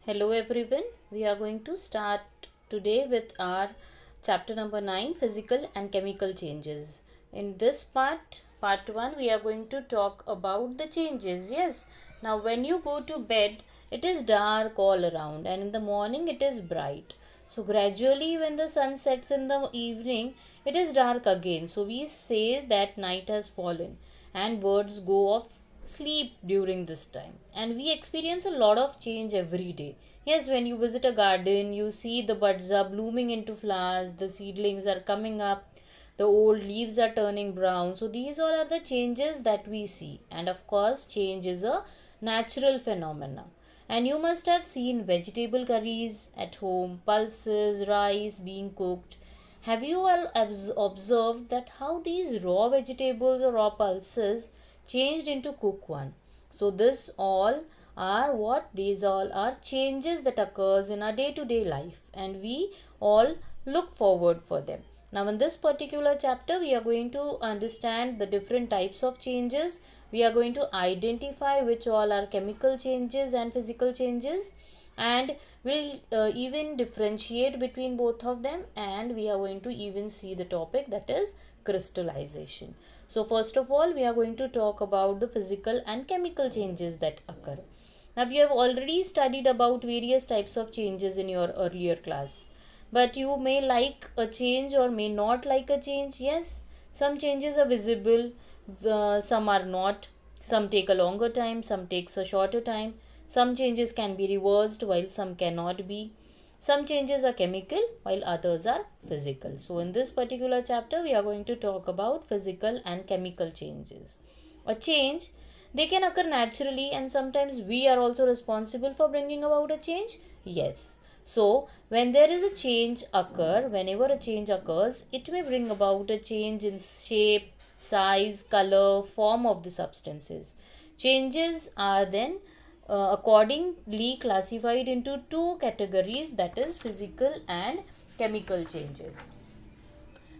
Hello everyone, we are going to start today with our chapter number 9, physical and chemical changes. In this part 1, we are going to talk about the changes. Yes, now when you go to bed, it is dark all around and in the morning it is bright. So gradually when the sun sets in the evening, it is dark again. So we say that night has fallen and birds go off sleep during this time, and we experience a lot of change every day. Yes, when you visit a garden, you see the buds are blooming into flowers, the seedlings are coming up, the old leaves are turning brown. So these all are the changes that we see, and of course change is a natural phenomena. And you must have seen vegetable curries at home, pulses, rice being cooked. Have you all observed that how these raw vegetables or raw pulses changed into cook one? So this all are what? These all are changes that occurs in our day-to-day life, and we all look forward for them. Now in this particular chapter we are going to understand the different types of changes. We are going to identify which all are chemical changes and physical changes, and we'll even differentiate between both of them, and we are going to even see the topic, that is crystallization. So first of all, we are going to talk about the physical and chemical changes that occur. Now you have already studied about various types of changes in your earlier class, but you may like a change or may not like a change. Yes, some changes are visible, some are not. Some take a longer time, some takes a shorter time. Some changes can be reversed while some cannot be. Some changes are chemical while others are physical. So in this particular chapter we are going to talk about physical and chemical changes. A change, they can occur naturally, and sometimes we are also responsible for bringing about a change. Yes. So when there is a change occur, whenever a change occurs, it may bring about a change in shape, size, color, form of the substances. Changes are then accordingly classified into two categories, that is physical and chemical changes.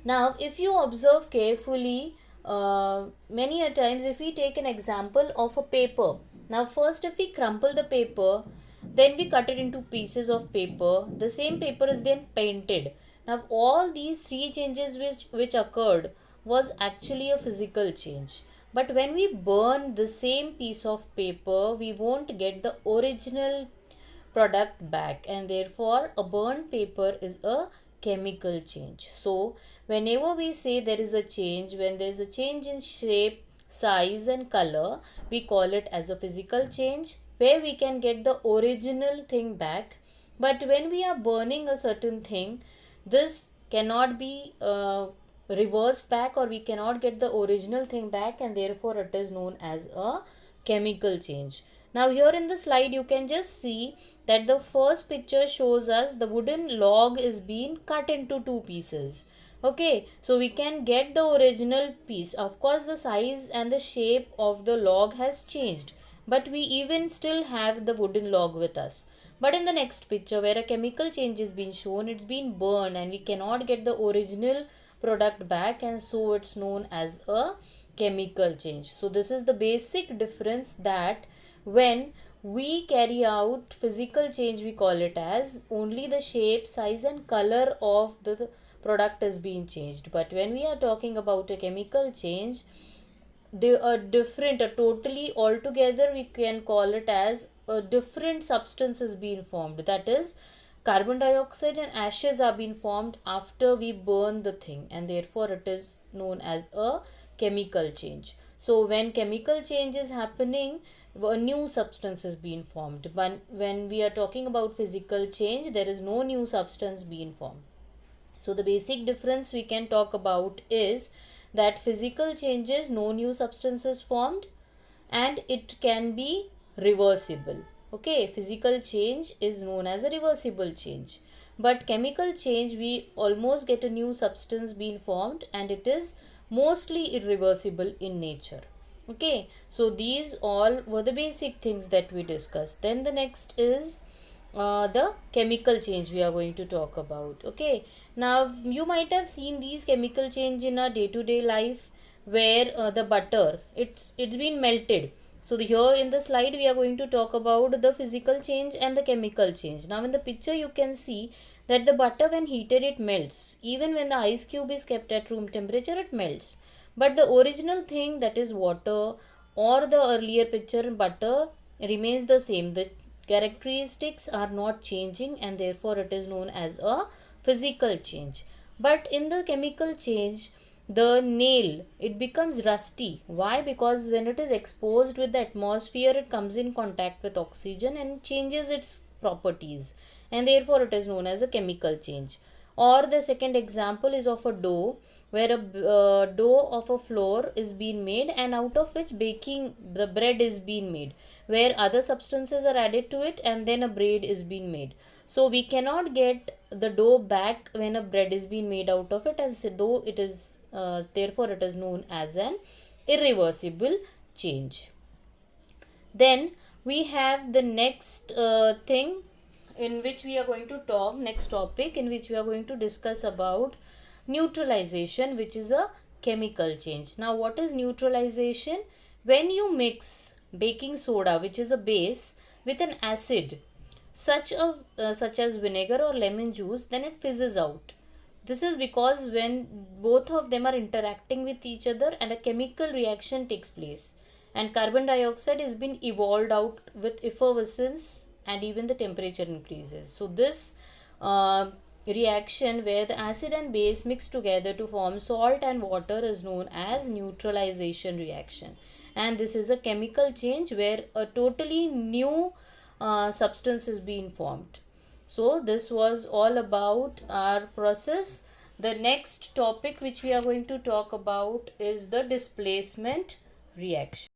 Now if you observe carefully, many a times if we take an example of a paper. Now first, if we crumple the paper, then we cut it into pieces of paper, the same paper is then painted. Now all these three changes which occurred was actually a physical change. But when we burn the same piece of paper, we won't get the original product back, and therefore a burnt paper is a chemical change. So whenever we say there is a change, when there is a change in shape, size and color, we call it as a physical change, where we can get the original thing back. But when we are burning a certain thing, this cannot be reversed back, or we cannot get the original thing back, and therefore it is known as a chemical change. Now here in the slide you can just see that the first picture shows us the wooden log is being cut into two pieces. Okay, so we can get the original piece. Of course the size and the shape of the log has changed, but we even still have the wooden log with us. But in the next picture where a chemical change is being shown, it's been burned and we cannot get the original product back, and so it's known as a chemical change. So this is the basic difference, that when we carry out physical change, we call it as only the shape, size and color of the product is being changed. But when we are talking about a chemical change, a totally altogether, we can call it as a different substance is being formed. That is, carbon dioxide and ashes are being formed after we burn the thing, and therefore it is known as a chemical change. So when chemical change is happening, a new substance is being formed. But when we are talking about physical change, there is no new substance being formed. So the basic difference we can talk about is that physical changes, no new substance is formed, and it can be reversible. Okay, physical change is known as a reversible change, but chemical change, we almost get a new substance being formed, and it is mostly irreversible in nature. Okay, so these all were the basic things that we discussed. Then the next is the chemical change we are going to talk about. Okay, now you might have seen these chemical change in our day-to-day life, where the butter, it's been melted. So here in the slide we are going to talk about the physical change and the chemical change. Now in the picture you can see that the butter when heated it melts. Even when the ice cube is kept at room temperature it melts. But the original thing, that is water, or the earlier picture butter, remains the same. The characteristics are not changing, and therefore it is known as a physical change. But in the chemical change, the nail, it becomes rusty. Why? Because when it is exposed with the atmosphere, it comes in contact with oxygen and changes its properties, and therefore it is known as a chemical change. Or the second example is of a dough, where a dough of a flour is being made, and out of which baking the bread is being made, where other substances are added to it, and then a bread is being made. So we cannot get the dough back when a bread is being made out of it, and so though it is therefore it is known as an irreversible change. Then we have the next thing in which we are going to talk, next topic in which we are going to discuss about neutralization, which is a chemical change. Now what is neutralization? When you mix baking soda, which is a base, with an acid such as vinegar or lemon juice, then it fizzes out. This is because when both of them are interacting with each other and a chemical reaction takes place, and carbon dioxide has been evolved out with effervescence, and even the temperature increases. So this reaction where the acid and base mix together to form salt and water is known as neutralization reaction, and this is a chemical change where a totally new substance is being formed. So this was all about our process. The next topic which we are going to talk about is the displacement reaction.